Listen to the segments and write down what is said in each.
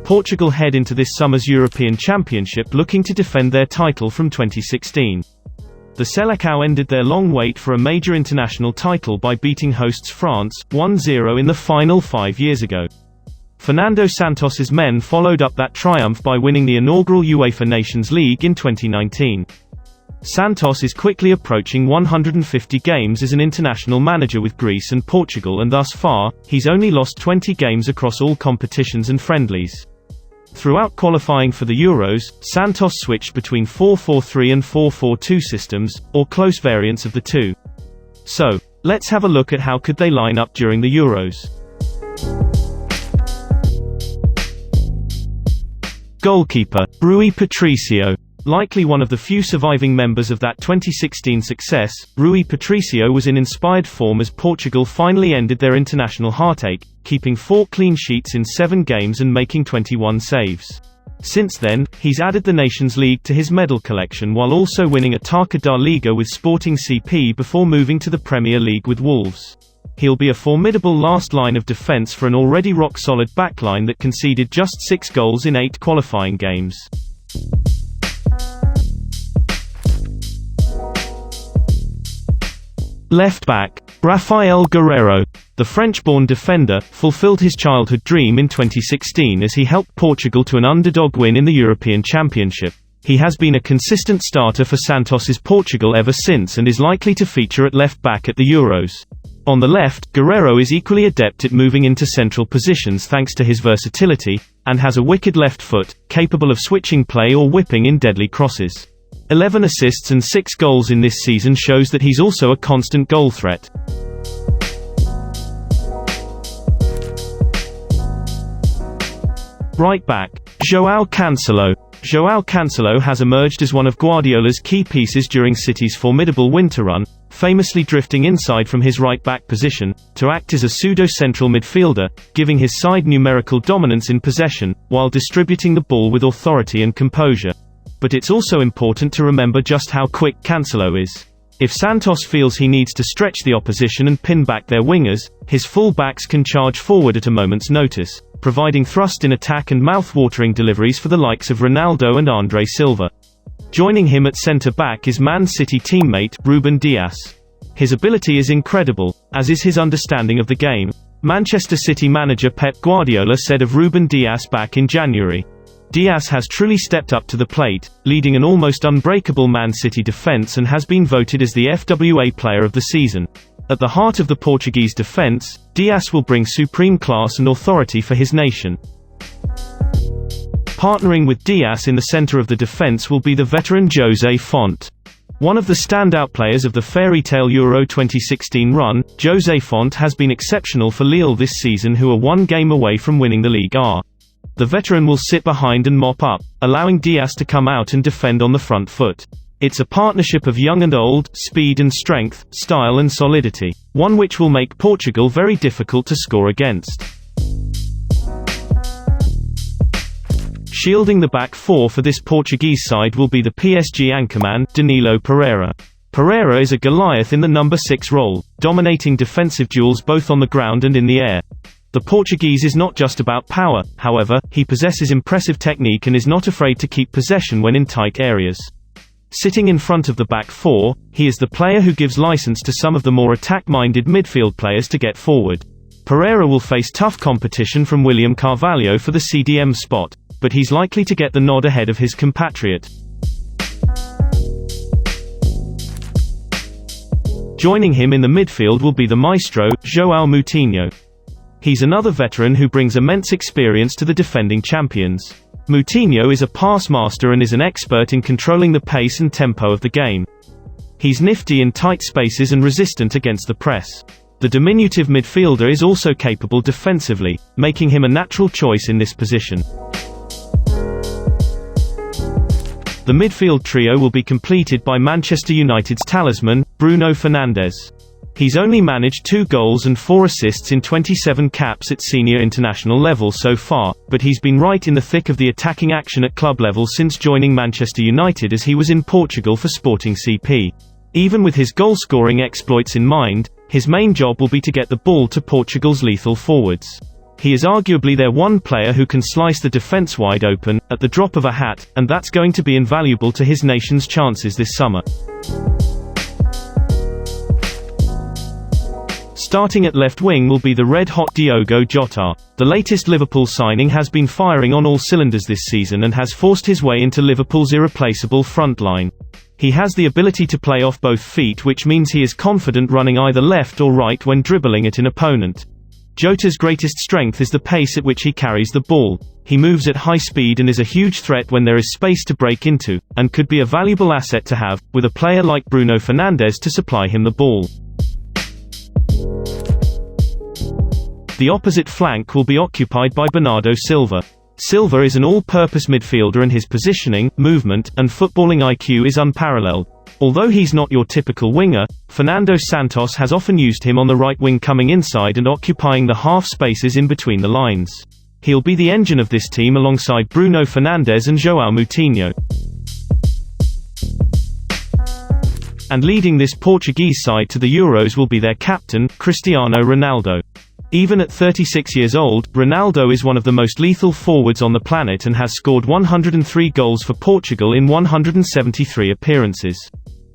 Portugal head into this summer's European Championship looking to defend their title from 2016. The Selecao ended their long wait for a major international title by beating hosts France 1-0 in the final 5 years ago. Fernando Santos's men followed up that triumph by winning the inaugural UEFA Nations League in 2019. Santos is quickly approaching 150 games as an international manager with Greece and Portugal, and thus far, he's only lost 20 games across all competitions and friendlies. Throughout qualifying for the Euros, Santos switched between 4-4-3 and 4-4-2 systems, or close variants of the two. So, let's have a look at how could they line up during the Euros. Goalkeeper Rui Patricio. Likely one of the few surviving members of that 2016 success, Rui Patricio was in inspired form as Portugal finally ended their international heartache, keeping 4 clean sheets in 7 games and making 21 saves. Since then, he's added the Nations League to his medal collection while also winning a Taça da Liga with Sporting CP before moving to the Premier League with Wolves. He'll be a formidable last line of defence for an already rock-solid backline that conceded just 6 goals in 8 qualifying games. Left back Raphael Guerreiro. The French-born defender fulfilled his childhood dream in 2016 as he helped Portugal to an underdog win in the European Championship. He has been a consistent starter for Santos's Portugal ever since and is likely to feature at left back at the Euros. On the left, Guerreiro is equally adept at moving into central positions thanks to his versatility, and has a wicked left foot, capable of switching play or whipping in deadly crosses. 11 assists and 6 goals in this season shows that he's also a constant goal threat. Right back Joao Cancelo. Joao Cancelo has emerged as one of Guardiola's key pieces during City's formidable winter run, famously drifting inside from his right-back position, to act as a pseudo-central midfielder, giving his side numerical dominance in possession, while distributing the ball with authority and composure. But it's also important to remember just how quick Cancelo is. If Santos feels he needs to stretch the opposition and pin back their wingers, his full-backs can charge forward at a moment's notice, providing thrust in attack and mouth-watering deliveries for the likes of Ronaldo and Andre Silva. Joining him at centre-back is Man City teammate Ruben Dias. His ability is incredible, as is his understanding of the game. Manchester City manager Pep Guardiola said of Ruben Dias back in January, "Dias has truly stepped up to the plate, leading an almost unbreakable Man City defence and has been voted as the FWA Player of the Season." At the heart of the Portuguese defence, Dias will bring supreme class and authority for his nation. Partnering with Dias in the centre of the defence will be the veteran José Fonte. One of the standout players of the fairy tale Euro 2016 run, José Fonte has been exceptional for Lille this season, who are 1 game away from winning the Ligue 1. The veteran will sit behind and mop up, allowing Dias to come out and defend on the front foot. It's a partnership of young and old, speed and strength, style and solidity, one which will make Portugal very difficult to score against. Shielding the back 4 for this Portuguese side will be the PSG anchorman, Danilo Pereira. Pereira is a Goliath in the number 6 role, dominating defensive duels both on the ground and in the air. The Portuguese is not just about power, however, he possesses impressive technique and is not afraid to keep possession when in tight areas. Sitting in front of the back 4, he is the player who gives license to some of the more attack-minded midfield players to get forward. Pereira will face tough competition from William Carvalho for the CDM spot, but he's likely to get the nod ahead of his compatriot. Joining him in the midfield will be the maestro, Joao Moutinho. He's another veteran who brings immense experience to the defending champions. Moutinho is a pass master and is an expert in controlling the pace and tempo of the game. He's nifty in tight spaces and resistant against the press. The diminutive midfielder is also capable defensively, making him a natural choice in this position. The midfield trio will be completed by Manchester United's talisman, Bruno Fernandes. He's only managed 2 goals and 4 assists in 27 caps at senior international level so far, but he's been right in the thick of the attacking action at club level since joining Manchester United, as he was in Portugal for Sporting CP. Even with his goal-scoring exploits in mind, his main job will be to get the ball to Portugal's lethal forwards. He is arguably their one player who can slice the defense wide open, at the drop of a hat, and that's going to be invaluable to his nation's chances this summer. Starting at left wing will be the red-hot Diogo Jota. The latest Liverpool signing has been firing on all cylinders this season and has forced his way into Liverpool's irreplaceable front line. He has the ability to play off both feet, which means he is confident running either left or right when dribbling at an opponent. Jota's greatest strength is the pace at which he carries the ball. He moves at high speed and is a huge threat when there is space to break into, and could be a valuable asset to have, with a player like Bruno Fernandes to supply him the ball. The opposite flank will be occupied by Bernardo Silva. Silva is an all-purpose midfielder and his positioning, movement, and footballing IQ is unparalleled. Although he's not your typical winger, Fernando Santos has often used him on the right wing, coming inside and occupying the half spaces in between the lines. He'll be the engine of this team alongside Bruno Fernandes and Joao Moutinho. And leading this Portuguese side to the Euros will be their captain, Cristiano Ronaldo. Even at 36 years old, Ronaldo is one of the most lethal forwards on the planet and has scored 103 goals for Portugal in 173 appearances.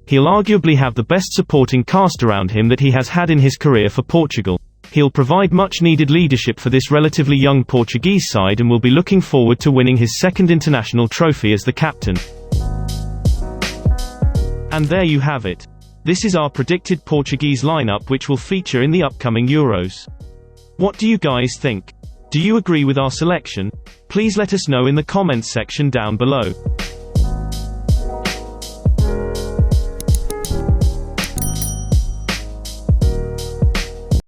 He'll arguably have the best supporting cast around him that he has had in his career for Portugal. He'll provide much-needed leadership for this relatively young Portuguese side and will be looking forward to winning his second international trophy as the captain. And there you have it. This is our predicted Portuguese lineup, which will feature in the upcoming Euros. What do you guys think? Do you agree with our selection? Please let us know in the comments section down below.